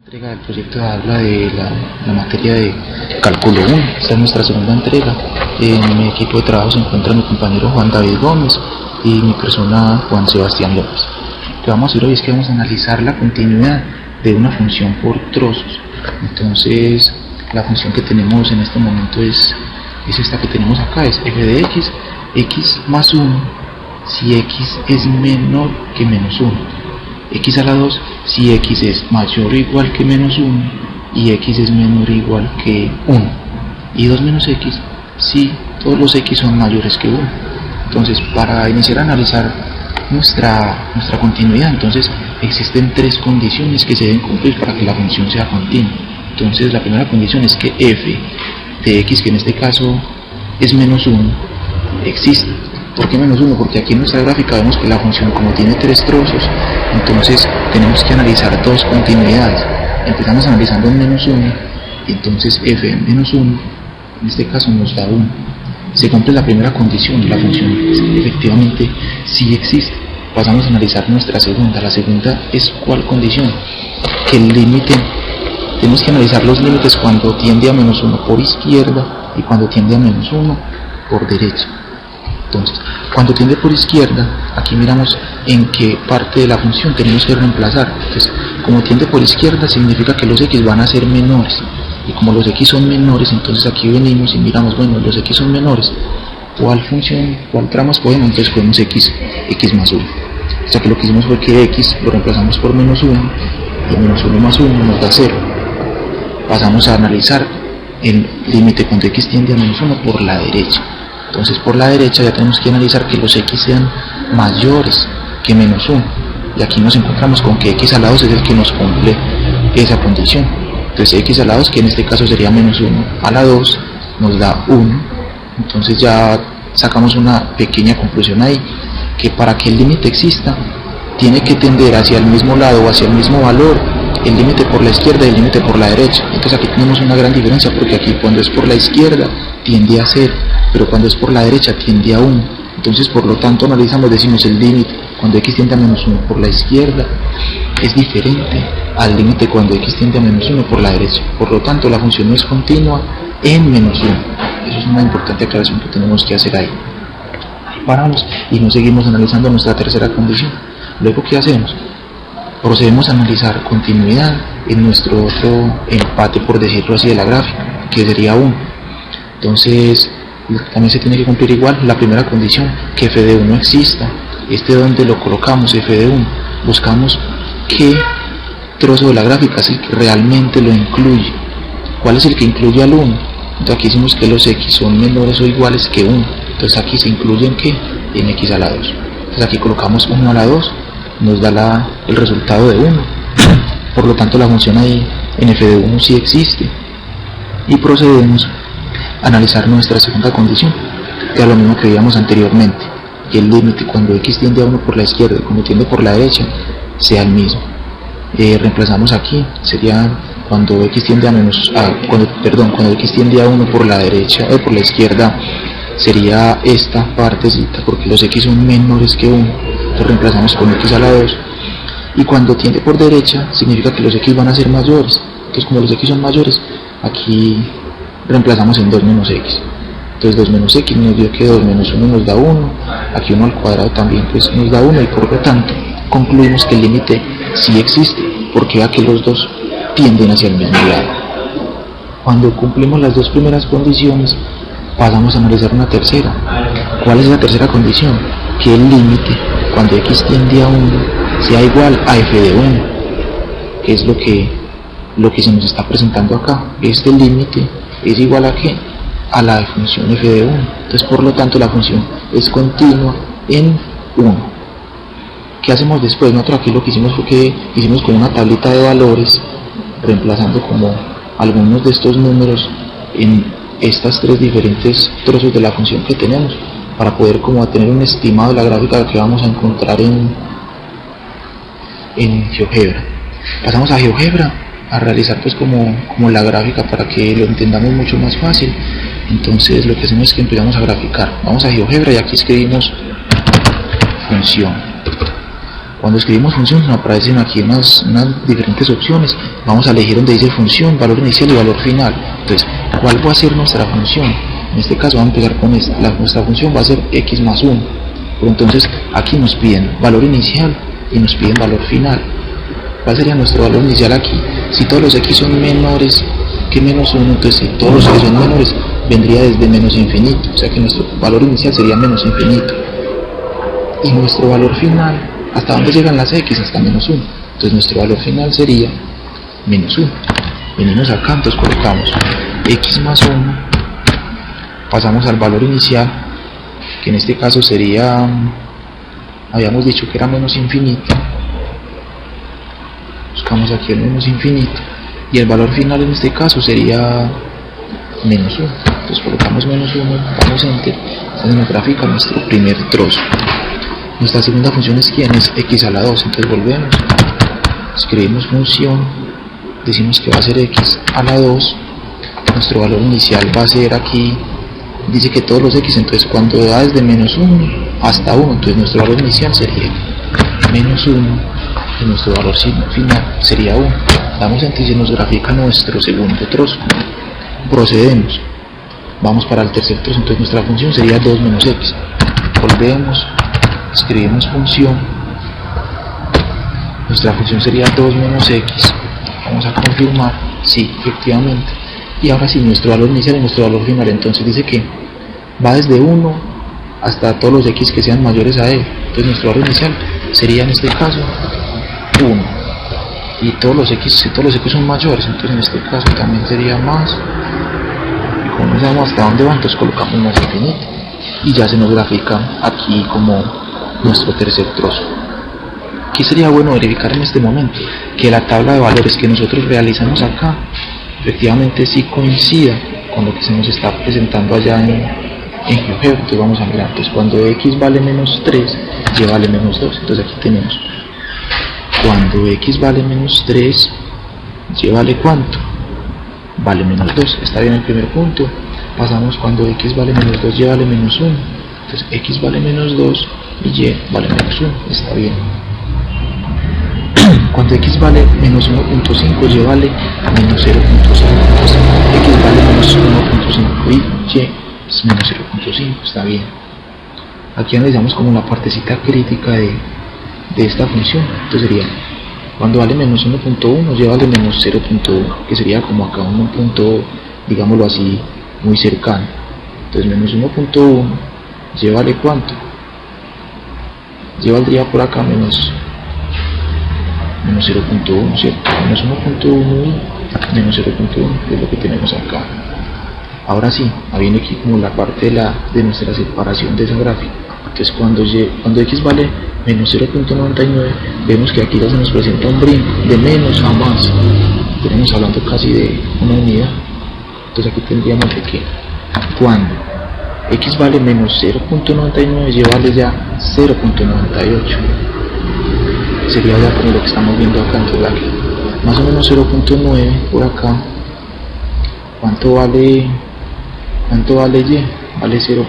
Entrega del proyecto habla de la materia de cálculo 1. Esta es nuestra segunda entrega. En mi equipo de trabajo se encuentra mi compañero Juan David Gómez y mi persona Juan Sebastián López. Lo que vamos a hacer hoy es que vamos a analizar la continuidad de una función por trozos. Entonces la función que tenemos en este momento es esta que tenemos acá, es f de x más 1 si x es menor que menos 1. X a la 2 si x es mayor o igual que menos 1 y x es menor o igual que 1, y 2 menos x si todos los x son mayores que 1. Entonces, para iniciar a analizar nuestra continuidad, entonces existen tres condiciones que se deben cumplir para que la función sea continua. Entonces, la primera condición es que f de x, que en este caso es menos 1, existe. ¿Por qué menos 1? Porque aquí en nuestra gráfica vemos que la función, como tiene tres trozos, entonces tenemos que analizar dos continuidades. Empezamos analizando en menos 1, y entonces f de menos 1, en este caso nos da 1. Se cumple la primera condición, la función efectivamente sí existe. Pasamos a analizar nuestra segunda. La segunda es ¿cuál condición? Que el límite, tenemos que analizar los límites cuando tiende a menos 1 por izquierda y cuando tiende a menos 1 por derecha. Entonces, cuando tiende por izquierda, aquí miramos en qué parte de la función tenemos que reemplazar. Entonces, como tiende por izquierda, significa que los x van a ser menores. Y como los x son menores, entonces aquí venimos y miramos, bueno, los x son menores, ¿cuál función, cuál trama escogemos? Entonces cogemos x más 1. O sea que lo que hicimos fue que x lo reemplazamos por menos 1, y menos 1 más 1 nos da 0. Pasamos a analizar el límite cuando x tiende a menos 1 por la derecha. Entonces por la derecha ya tenemos que analizar que los x sean mayores que menos 1. Y aquí nos encontramos con que x a la 2 es el que nos cumple esa condición. Entonces x a la 2, que en este caso sería menos 1 a la 2, nos da 1. Entonces ya sacamos una pequeña conclusión ahí, que para que el límite exista, tiene que tender hacia el mismo lado o hacia el mismo valor el límite por la izquierda y el límite por la derecha. Entonces aquí tenemos una gran diferencia, porque aquí cuando es por la izquierda tiende a 0, pero cuando es por la derecha tiende a 1. Entonces por lo tanto analizamos, decimos el límite cuando x tiende a menos 1 por la izquierda es diferente al límite cuando x tiende a menos 1 por la derecha. Por lo tanto la función no es continua en menos 1. Eso es una importante aclaración que tenemos que hacer ahí. Ahí paramos y nos seguimos analizando nuestra tercera condición. Luego, ¿qué hacemos? Procedemos a analizar continuidad en nuestro otro empate, por decirlo así, de la gráfica, que sería 1. Entonces también se tiene que cumplir igual la primera condición, que f de 1 exista. Donde lo colocamos, f de 1, buscamos qué trozo de la gráfica es el que realmente lo incluye. ¿Cuál es el que incluye al 1? Entonces aquí decimos que los x son menores o iguales que 1. Entonces aquí se incluyen ¿qué? En x a la 2. Entonces aquí colocamos 1 a la 2, nos da el resultado de 1. Por lo tanto la función ahí en f de 1 sí existe. Y procedemos a analizar nuestra segunda condición, que es lo mismo que veíamos anteriormente, que el límite cuando x tiende a 1 por la izquierda y cuando tiende por la derecha sea el mismo. Reemplazamos aquí, sería cuando x tiende a cuando x tiende a 1 por la derecha por la izquierda, sería esta partecita, porque los x son menores que 1, entonces reemplazamos con x a la 2. Y cuando tiende por derecha significa que los x van a ser mayores. Entonces como los x son mayores, aquí reemplazamos en 2 menos x. Entonces 2 menos x nos dio que 2 menos 1 nos da 1, aquí 1 al cuadrado también pues nos da 1, y por lo tanto concluimos que el límite sí existe, porque vea que los dos tienden hacia el mismo lado. Cuando cumplimos las dos primeras condiciones, pasamos a analizar una tercera. ¿Cuál es la tercera condición? Que el límite cuando x tiende a 1 sea igual a f de 1, que es lo que se nos está presentando acá. Este límite es igual a ¿qué? A la función f de 1. Entonces por lo tanto la función es continua en 1. ¿Qué hacemos después? Nosotros aquí lo que hicimos fue que hicimos con una tablita de valores, reemplazando como algunos de estos números en estas tres diferentes trozos de la función que tenemos, para poder como tener un estimado de la gráfica que vamos a encontrar en GeoGebra. Pasamos a GeoGebra a realizar pues como la gráfica para que lo entendamos mucho más fácil. Entonces lo que hacemos es que empezamos a graficar. Vamos a GeoGebra y aquí escribimos función. Cuando escribimos función nos aparecen aquí unas diferentes opciones. Vamos a elegir donde dice función, valor inicial y valor final. Entonces, ¿cuál va a ser nuestra función? En este caso vamos a empezar con esta. Nuestra función va a ser x más 1. Pero entonces aquí nos piden valor inicial y nos piden valor final. ¿Cuál sería nuestro valor inicial aquí? Si todos los x son menores que menos 1, entonces si todos los x son menores, vendría desde menos infinito. O sea que nuestro valor inicial sería menos infinito. Y nuestro valor final, ¿hasta dónde llegan las x? Hasta menos 1. Entonces nuestro valor final sería menos 1. Venimos acá, entonces colocamos x más 1, pasamos al valor inicial, que en este caso sería, habíamos dicho que era menos infinito, buscamos aquí el menos infinito, y el valor final en este caso sería menos 1. Entonces colocamos menos 1, damos enter, se nos grafica nuestro primer trozo. Nuestra segunda función es ¿quién? Es x a la 2, entonces volvemos, escribimos función, decimos que va a ser x a la 2, nuestro valor inicial va a ser aquí, dice que todos los x, entonces cuando da desde menos 1 hasta 1, entonces nuestro valor inicial sería menos 1 y nuestro valor final sería 1. Damos enter y se nos grafica nuestro segundo trozo. Procedemos, vamos para el tercer trozo, entonces nuestra función sería 2 menos x. Volvemos, escribimos función, nuestra función sería 2 menos x, vamos a confirmar, sí, efectivamente. Y ahora sí, nuestro valor inicial y nuestro valor final, entonces dice que va desde 1 hasta todos los x que sean mayores a él. Entonces nuestro valor inicial sería en este caso 1. Y todos los x, si todos los x son mayores, entonces en este caso también sería más. Y como no sabemos hasta dónde va, entonces colocamos más infinito. Y ya se nos grafica aquí como nuestro tercer trozo. ¿Qué sería bueno verificar en este momento? Que la tabla de valores que nosotros realizamos acá efectivamente sí coincida con lo que se nos está presentando allá en GeoGebra. Entonces vamos a mirar, entonces cuando x vale menos 3, y vale menos 2, entonces aquí tenemos cuando x vale menos 3, y vale ¿cuánto? Vale menos 2, está bien el primer punto. Pasamos cuando x vale menos 2, y vale menos 1, entonces x vale menos 2 y y vale menos 1, está bien. Cuando x vale menos 1.5, y vale menos 0.5, entonces x vale menos 1.5 y es menos 0.5, está bien. Aquí analizamos como la partecita crítica de esta función. Entonces sería cuando vale menos 1.1, y vale menos 0.1, que sería como acá un punto, digámoslo así, muy cercano. Entonces menos 1.1, y vale ¿cuánto? Y valdría por acá menos 0.1, ¿cierto? Menos 1.1 y menos 0.1, que es lo que tenemos acá. Ahora sí, viene aquí como la parte de nuestra separación de esa gráfica. Entonces cuando x vale menos 0.99, vemos que aquí ya se nos presenta un brinco de menos a más. Tenemos hablando casi de una unidad. Entonces aquí tendríamos de que cuando x vale menos 0.99, y vale ya 0.98. Sería ya como lo que estamos viendo acá. Entonces aquí más o menos 0.9 por acá. ¿Cuánto vale y? Vale 0.98.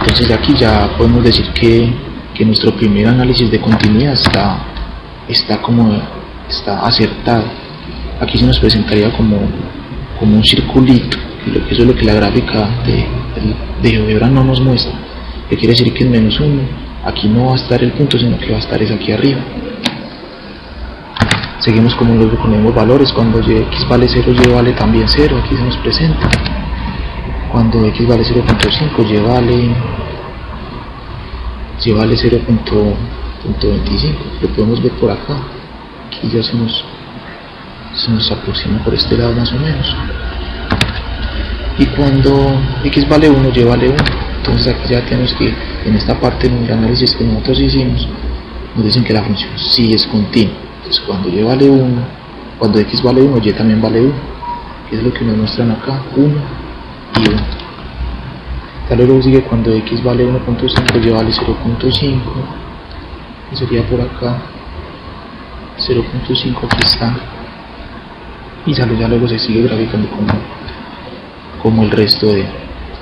Entonces aquí ya podemos decir que nuestro primer análisis de continuidad está acertado. Aquí se nos presentaría como un circulito, y eso es lo que la gráfica de GeoGebra no nos muestra, que quiere decir que en menos 1 aquí no va a estar el punto, sino que va a estar es aquí arriba. Seguimos como luego ponemos valores. Cuando x vale 0, y vale también 0, aquí se nos presenta. Cuando x vale 0.5, y vale 0.25, lo podemos ver por acá. Aquí ya se nos aproxima por este lado más o menos. Y cuando x vale 1, y vale 1, entonces aquí ya tenemos que en esta parte del análisis que nosotros hicimos nos dicen que la función sí es continua. Entonces cuando y vale 1, cuando x vale 1, y también vale 1, que es lo que nos muestran acá, 1 y 1. Ya luego sigue cuando x vale 1.5, y vale 0.5, que sería por acá 0.5, aquí está, y ya luego se sigue graficando como el resto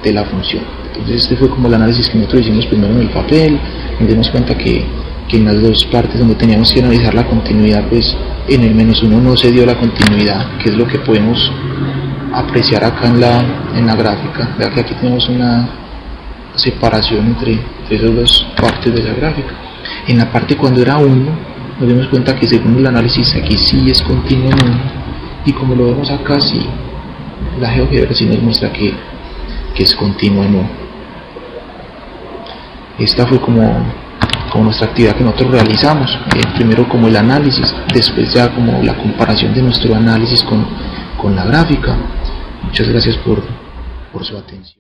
de la función. Entonces este fue como el análisis que nosotros hicimos primero en el papel. Nos dimos cuenta que en las dos partes donde teníamos que analizar la continuidad, pues en el -1 no se dio la continuidad, que es lo que podemos apreciar acá en la gráfica. Vea que aquí tenemos una separación entre esas dos partes de la gráfica. En la parte cuando era 1 nos dimos cuenta que según el análisis aquí sí es continuo en 1, y como lo vemos acá sí, la GeoGebra sí nos muestra que es continuo en 1. Esta fue como nuestra actividad que nosotros realizamos, primero como el análisis, después ya como la comparación de nuestro análisis con la gráfica. Muchas gracias por su atención.